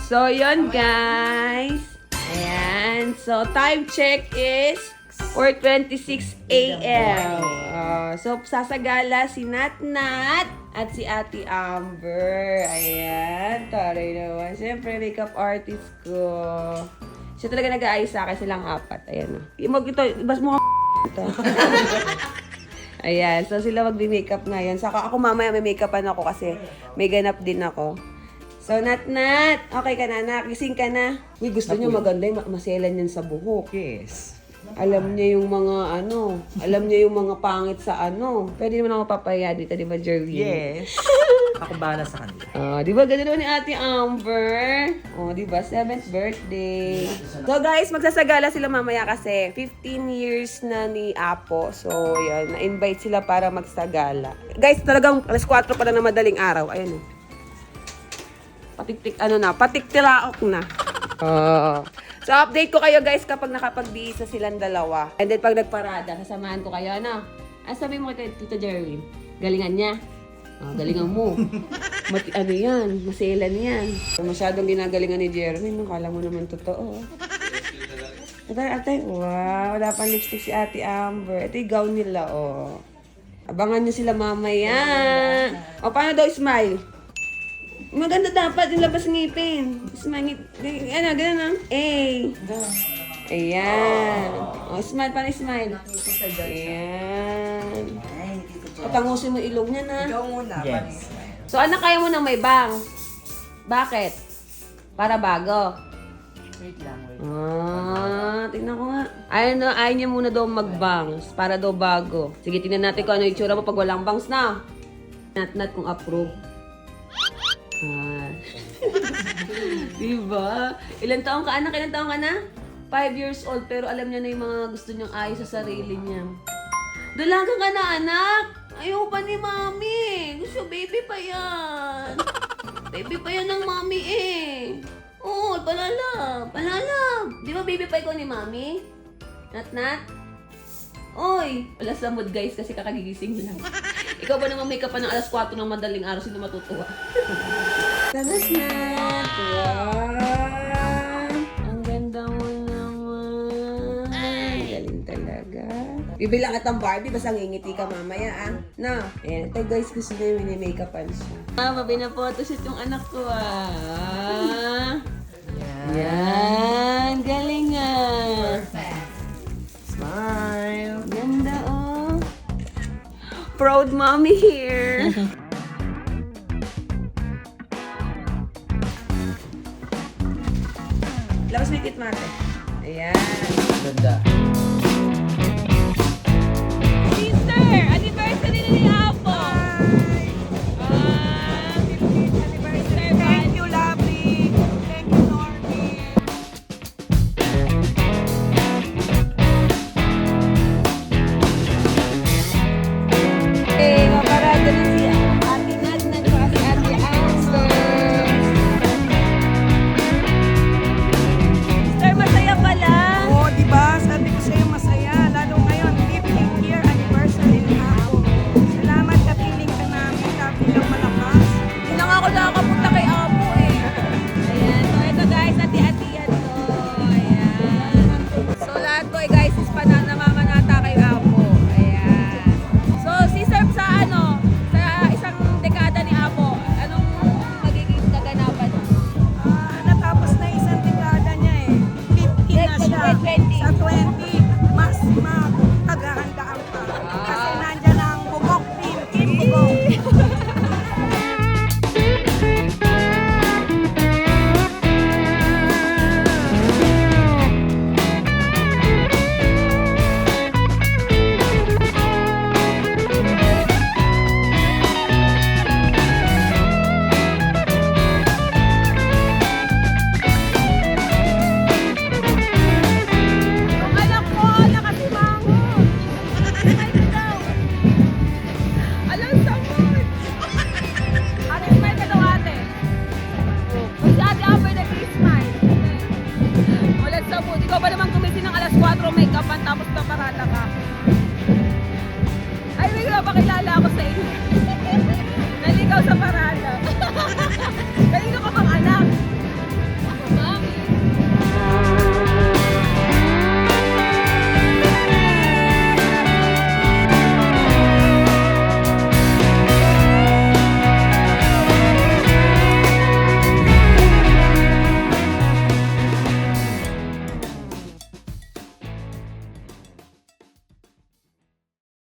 So, yun guys. Ayan. So, time check is 4:26 a.m. So, sasagala si Natnat at si Ate Amber. Ayan. Taray naman. Siyempre, makeup artist ko. Siya talaga nag-aayos sa akin. Silang apat. Ayan. Ito, ibas mo ito. Ayan. So, sila magbi-makeup ngayon. Saka ako mamaya may makeupan ako kasi may ganap din ako. So, Natnat, okay ka na, anak? Gising ka na? Uy, gusto niyo maganda yung maselan yan sa buhok. Yes. Alam niya yung mga alam niya yung mga pangit sa Pwede naman ako papaya dito, di ba, Jerwin? Yes. Ako bahala sa kanila. Di ba, ganda naman ni Ate Amber? Di ba, 7th birthday. So, guys, magsasagala sila mamaya kasi 15 years na ni Apo. So, yan, na-invite sila para magsagala. Guys, talagang alas 4 pa lang na madaling araw. Ayan, patiktiraok na. So, update ko kayo guys kapag nakapag-bihis na silang dalawa. And then, pag nagparada, sasamahan ko kayo, sabi mo kay Tita Jerwin, galingan niya. Galingan mo. Yan, maselan yan. Masyadong ginagalingan ni Jerwin, kala mo naman totoo. Ate, wow, wala pang lipstick si Ate Amber. Ito yung gown nila, Abangan niyo sila mamaya. Paano daw smile? Maganda dapat yung labas ngipin. Smile, ganun. Ayan. Smile, paano smile? Ayan. Patangusin mo ilong niya na. Ikaw muna. Yes. So, anak, kaya mo nang may bang? Bakit? Para bago. Wait lang. Tingnan ko nga. Ayaw niya muna daw mag-bangs. Para daw bago. Sige, tingnan natin kung ano yung itsura mo pag walang bangs na. Nat kung approve. Diba? Ilan taong ka, anak? Ilan taong ka na? 5 years old, pero alam niya na yung mga gusto niyang ayos sa sarili niya. Dalaga ka na, anak! Ayaw pa ni mami. Gusto, baby pa yan. Baby pa yan ng mami Oo, palalab. Di ba baby pa ikaw ni mami? Nat? Oy, wala sa mood guys kasi kakagigising lang. Ikaw ba naman makeup pa ng alas 4 ng madaling araw? Sino matutuwa? Tanas na! Wow! Ang ganda mo naman. Galing talaga. Bibilang at ang Barbie, basta ngingiti ka mamaya Ayan, ito guys, gusto na yung mini-makeupan siya. Mabinaphotoshoot yung anak ko Yan, galing Perfect. Smile. Ganda Proud mommy here. Labas may kit mate. Ayan. Ganda. Sister, anniversary na ni Apo. Thank you, lovely. Thank you, Normie. Maparada na si Ate Natnat ko si Ate Amber. Sister, masaya pala. Oo, diba? Sabi ko sa'yo masaya. Lalo ngayon, 15th year anniversary ni Apo. Salamat ka, piling ka namin. Kapilang malakas. Hindi na nga ako nakakapunta kay Apo Ayan. So, ito guys, ati-atian ko. Ayan. So, lahat ko guys is pananamamanata kay Apo. Ayan. So, si Sir sa sa isang dekada ni Apo, anong magiging kaganapan? Natapos na isang dekada niya 15 na siya. Sa 20, mas magagahandaan pa. Kasi nandyan ang bugok team. Team bugok. Ikaw ba naman gumising ng alas 4 makeup tapos paparada ka?